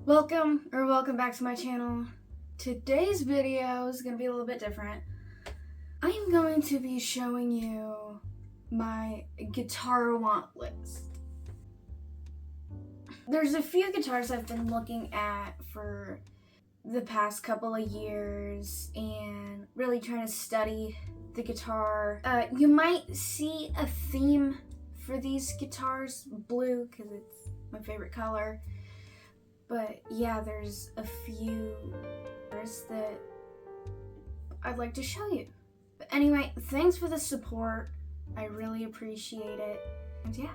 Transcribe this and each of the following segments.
Welcome back to my channel. Today's video is going to be a little bit different. I am going to be showing you my guitar want list. There's a few guitars I've been looking at for the past couple of years and really trying to study the guitar. You might see a theme for these guitars, blue, because it's my favorite color. But yeah, there's a few that I'd like to show you. But anyway, thanks for the support. I really appreciate it. And yeah,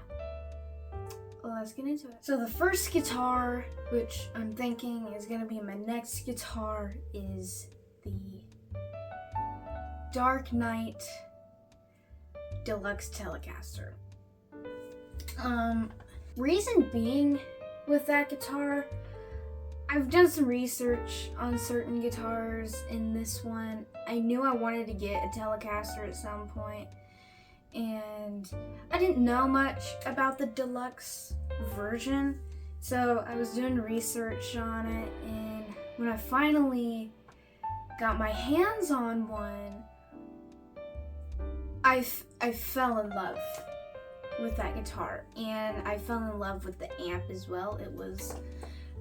let's get into it. So the first guitar, which I'm thinking is gonna be my next guitar, is the Dark Knight Deluxe Telecaster. Reason being with that guitar, I've done some research on certain guitars. In this one, I knew I wanted to get a Telecaster at some point, and I didn't know much about the deluxe version, so I was doing research on it, and when I finally got my hands on one, I fell in love with that guitar, and I fell in love with the amp as well. It was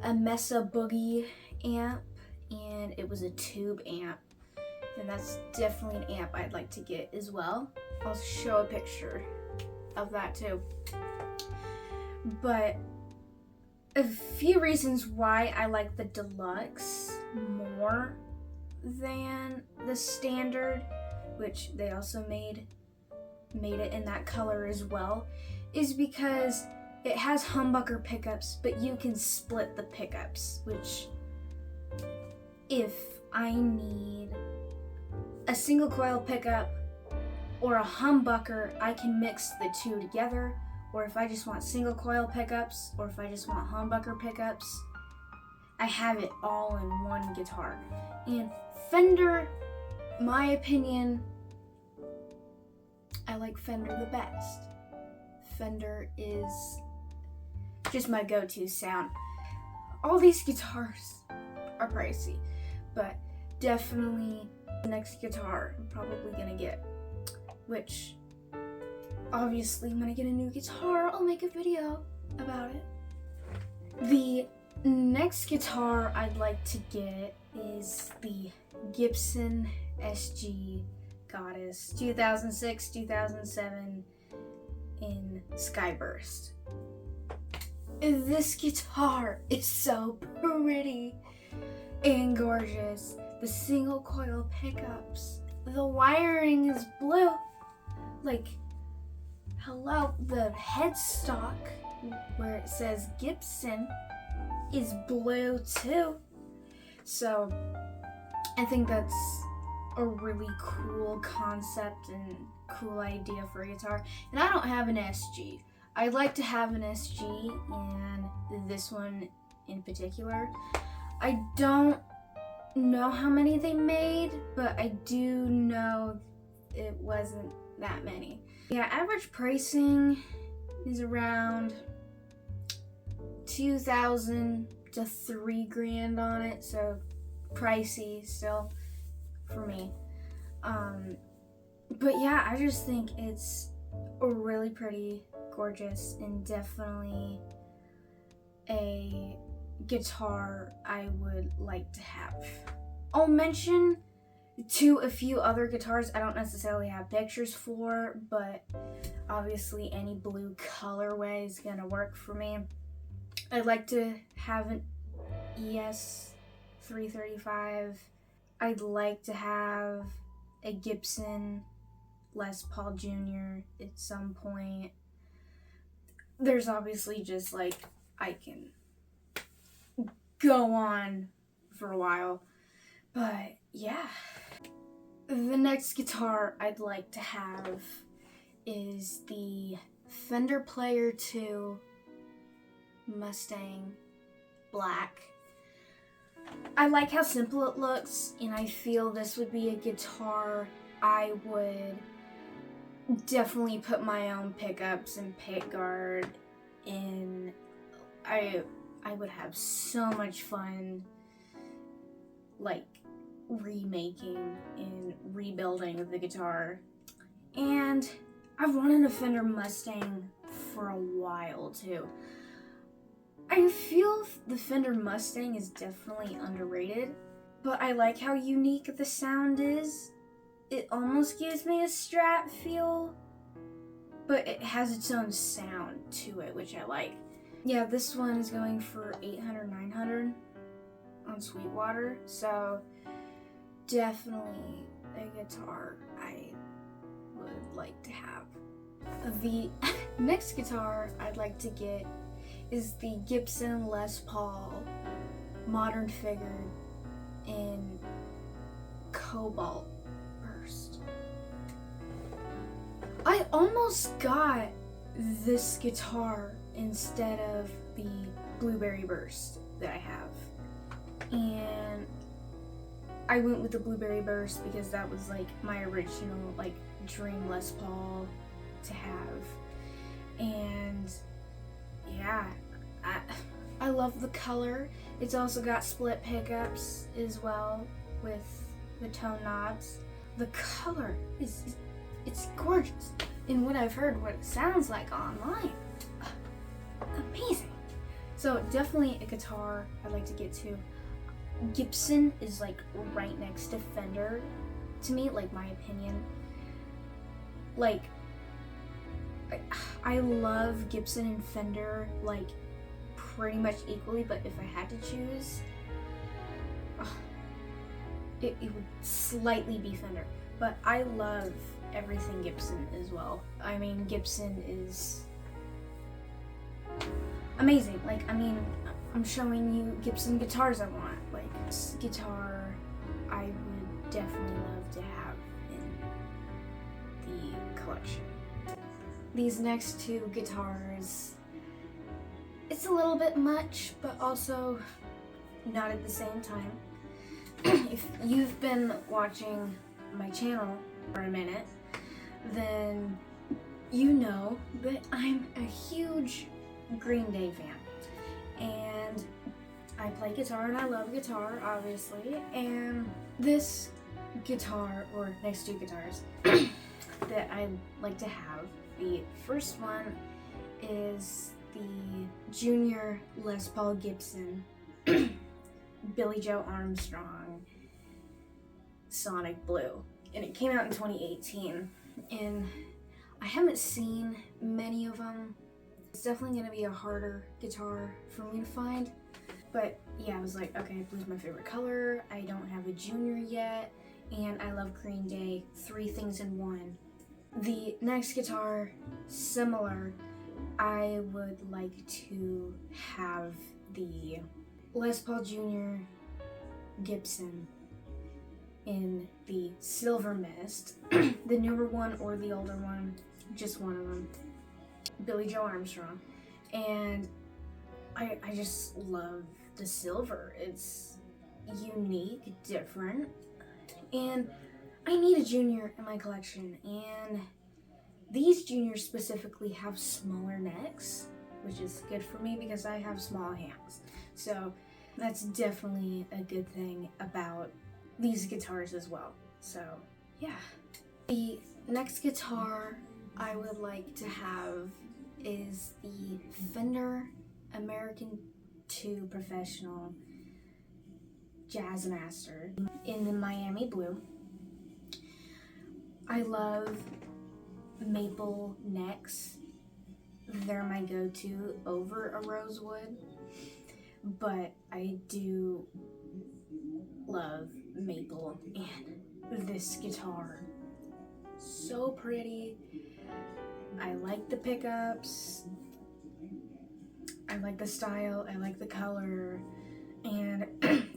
a Mesa Boogie amp, and it was a tube amp, and that's definitely an amp I'd like to get as well. I'll show a picture of that too. But a few reasons why I like the deluxe more than the standard, which they also made it in that color as well, is because it has humbucker pickups, but you can split the pickups, which if I need a single coil pickup or a humbucker, I can mix the two together. Or if I just want single coil pickups, or if I just want humbucker pickups, I have it all in one guitar. And Fender, my opinion, I like Fender the best. Fender is just my go-to sound. All these guitars are pricey, but definitely the next guitar I'm probably gonna get, which obviously when I get a new guitar, I'll make a video about it. The next guitar I'd like to get is the Gibson SG Goddess 2006-2007 in Skyburst. This guitar is so pretty and gorgeous. The single coil pickups, the wiring is blue. Like, hello, the headstock where it says Gibson is blue too. So I think that's a really cool concept and cool idea for a guitar. And I don't have an SG. I'd like to have an SG, and this one in particular. I don't know how many they made, but I do know it wasn't that many. Yeah, average pricing is around $2,000 to $3,000 on it, so pricey still for me. But yeah, I just think it's a really pretty, gorgeous, and definitely a guitar I would like to have. I'll mention to a few other guitars I don't necessarily have pictures for, but obviously any blue colorway is gonna work for me. I'd like to have an ES 335. I'd like to have a Gibson Les Paul Jr. at some point. There's obviously just like, I can go on for a while, but yeah. The next guitar I'd like to have is the Fender Player 2 Mustang Black. I like how simple it looks, and I feel this would be a guitar I would definitely put my own pickups and pick guard in. I I would have so much fun like remaking and rebuilding the guitar. And I've wanted a Fender Mustang for a while too. I feel the Fender Mustang is definitely underrated, but I like how unique the sound is. It almost gives me a Strat feel, but it has its own sound to it, which I like. Yeah, this one is going for $800, $900 on Sweetwater, so definitely a guitar I would like to have. The next guitar I'd like to get is the Gibson Les Paul Modern Figured in Cobalt Burst. I almost got this guitar instead of the Blueberry Burst that I have, and I went with the Blueberry Burst because that was like my original like dream Les Paul to have. And yeah, I love the color. It's also got split pickups as well with the tone knobs. The color it's gorgeous. And what I've heard what it sounds like online, amazing. So definitely a guitar I'd like to get to. Gibson is like right next to Fender to me, like my opinion. Like I love Gibson and Fender like pretty much equally, but if I had to choose, it would slightly be Fender. But I love everything Gibson as well. I mean, Gibson is amazing. Like, I mean, I'm showing you Gibson guitars I want. Like, this guitar I would definitely love to have in the collection. These next two guitars, it's a little bit much, but also not at the same time. If you've been watching my channel for a minute, then you know that I'm a huge Green Day fan. And I play guitar and I love guitar, obviously. And this guitar, or next two guitars, that I like to have, the first one is the Junior Les Paul Gibson Billie Joe Armstrong Sonic Blue, and it came out in 2018, and I haven't seen many of them. It's definitely going to be a harder guitar for me to find, but yeah, I was like, okay, blue's my favorite color, I don't have a Junior yet, and I love Green Day, three things in one. The next guitar, similar, I would like to have the Les Paul Jr. Gibson in the Silver Mist, the newer one or the older one, just one of them, Billie Joe Armstrong. And I just love the silver. It's unique, different, and I need a Junior in my collection, and these Juniors specifically have smaller necks, which is good for me because I have small hands. So that's definitely a good thing about these guitars as well. So yeah. The next guitar I would like to have is the Fender American II Professional Jazzmaster in the Miami Blue. I love maple necks. They're my go-to over a rosewood, but I do love maple, and this guitar, so pretty. I like the pickups, I like the style, I like the color, and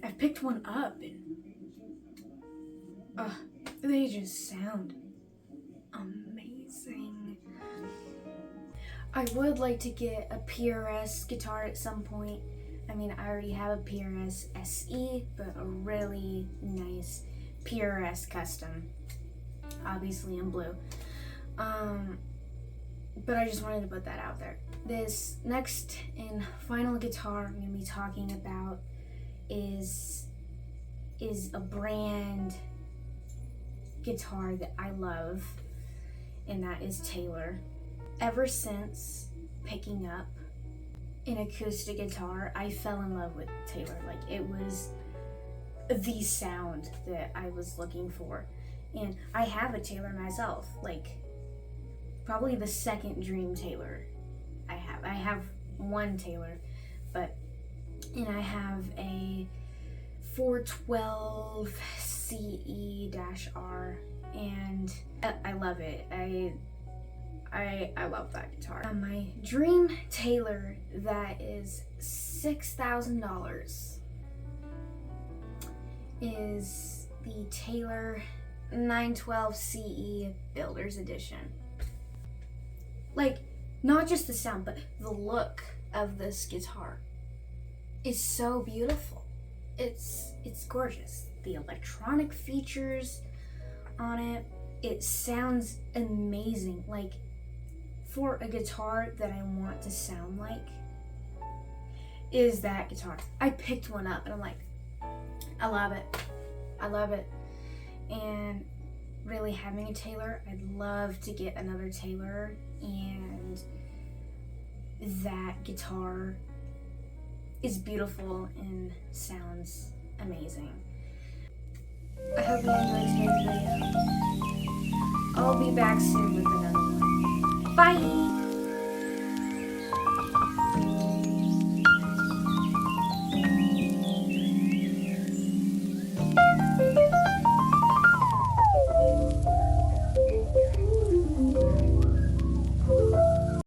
I've picked one up, and they just sound amazing. I would like to get a PRS guitar at some point. I mean, I already have a PRS SE, but a really nice PRS custom, obviously in blue. But I just wanted to put that out there. This next and final guitar I'm going to be talking about is a brand guitar that I love, and that is Taylor. Ever since picking up an acoustic guitar, I fell in love with Taylor. Like, it was the sound that I was looking for. And I have a Taylor myself, like probably the second dream Taylor I have. I have one Taylor, and I have a 412 CE-R, and I love it. I love that guitar. My dream Taylor that is $6,000 is the Taylor 912 CE Builder's Edition. Like, not just the sound, but the look of this guitar is so beautiful. It's gorgeous. The electronic features on it, it sounds amazing. Like, for a guitar that I want to sound like is that guitar. I picked one up and I'm like, I love it. I love it. And really, having a Taylor, I'd love to get another Taylor, and that guitar is beautiful and sounds amazing. I hope you enjoyed today's video. I'll be back soon with another one. Bye!